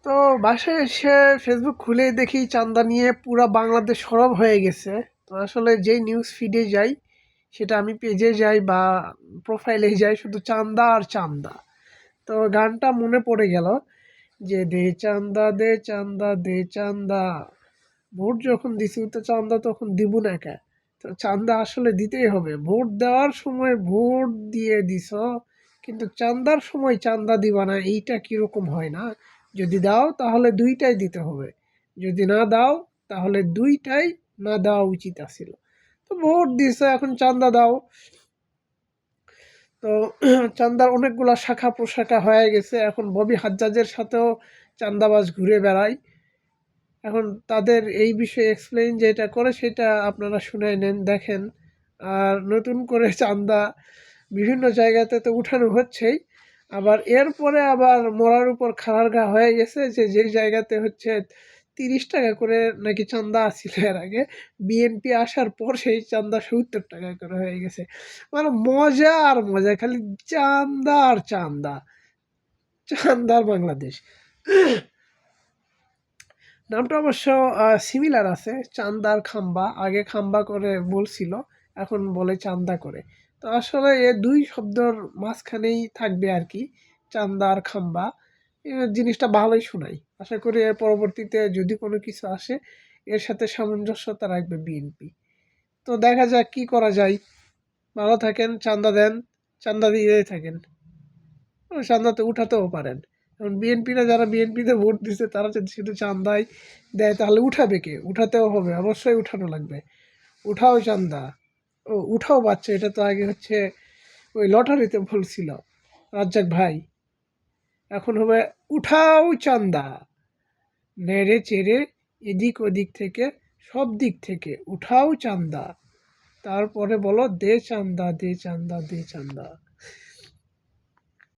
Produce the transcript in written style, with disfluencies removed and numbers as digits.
তো বাসায় এসে ফেসবুক খুলে দেখি চাঁদা নিয়ে পুরা বাংলাদেশ সরব হয়ে গেছে। তো আসলে যেই নিউজ ফিডে যাই, সেটা আমি পেজে যাই বা প্রোফাইলে যাই, শুধু চাঁদা আর চাঁদা। তো গানটা মনে পড়ে গেল যে দে চাঁদা দে চাঁদা দে চাঁদা, ভোট যখন দিছি তো চাঁদা তখন দিব না কে? তো চাঁদা আসলে দিতেই হবে। ভোট দেওয়ার সময় ভোট দিয়ে দিছ, কিন্তু চাঁদার সময় চাঁদা দিবা না, এইটা কিরকম হয় না? যদি দাও তাহলে দুইটাই দিতে হবে, যদি না দাও তাহলে দুইটাই না দেওয়া উচিত আছিল। তো ভোট দিছ, এখন চাঁদা দাও। তো চাঁদার অনেকগুলা শাখা প্রশাখা হয়ে গেছে, এখন ববি হাজ্জাজের সাথেও চাঁদাবাজ ঘুরে বেড়ায়। এখন তাদের এই বিষয়ে এক্সপ্লেইন যেটা করে সেটা আপনারা শুনে নেন, দেখেন। আর নতুন করে চাঁদা বিভিন্ন জায়গাতে তো উঠানো হচ্ছেই, আবার এরপরে আবার মরার উপর খাড়ার ঘা হয়ে গেছে যে যেই জায়গাতে হচ্ছে 30 টাকা করে নাকি চাঁদা আসছিল এর আগে, বিএনপি আসার পর সেই চাঁদা 70 টাকা করে হয়ে গেছে। মানে মজা আর মজা, খালি চাঁদা আর চাঁদা, চাঁদার বাংলাদেশ। নামটা অবশ্য সিমিলার আছে, চান্দার খাম্বা, আগে খাম্বা করে বলছিল, এখন বলে চান্দা করে। তো আসলে এ দুই শব্দর মাঝখানেই থাকবে আর কি, চান্দা আর খাম্বা। জিনিসটা ভালোই শোনাই, আশা করি এর পরবর্তীতে যদি কোনো কিছু আসে এর সাথে সামঞ্জস্যতা রাখবে বিএনপি। তো দেখা যাক কি করা যায়। ভালো থাকেন, চান্দা দেন, চান্দা দিয়ে থাকেন, চাঁদাতে উঠাতেও পারেন। এখন বিএনপিরা, যারা বিএনপিতে ভোট দিচ্ছে, তারা যদি শুধু চাঁদাই দেয় তাহলে উঠাবে কে? উঠাতেও হবে, অবশ্যই উঠানো লাগবে। উঠাও চাঁদা, ও উঠাও বাচ্চা, এটা তো আগে হচ্ছে ওই লটারিতে বলছিল রাজ্জাক ভাই, এখন হবে উঠাও চাঁদা, নেড়ে চেড়ে এদিক ওদিক থেকে, সব দিক থেকে উঠাও চাঁদা, তারপরে বলো দে চাঁদা দে চাঁদা দে চাঁদা।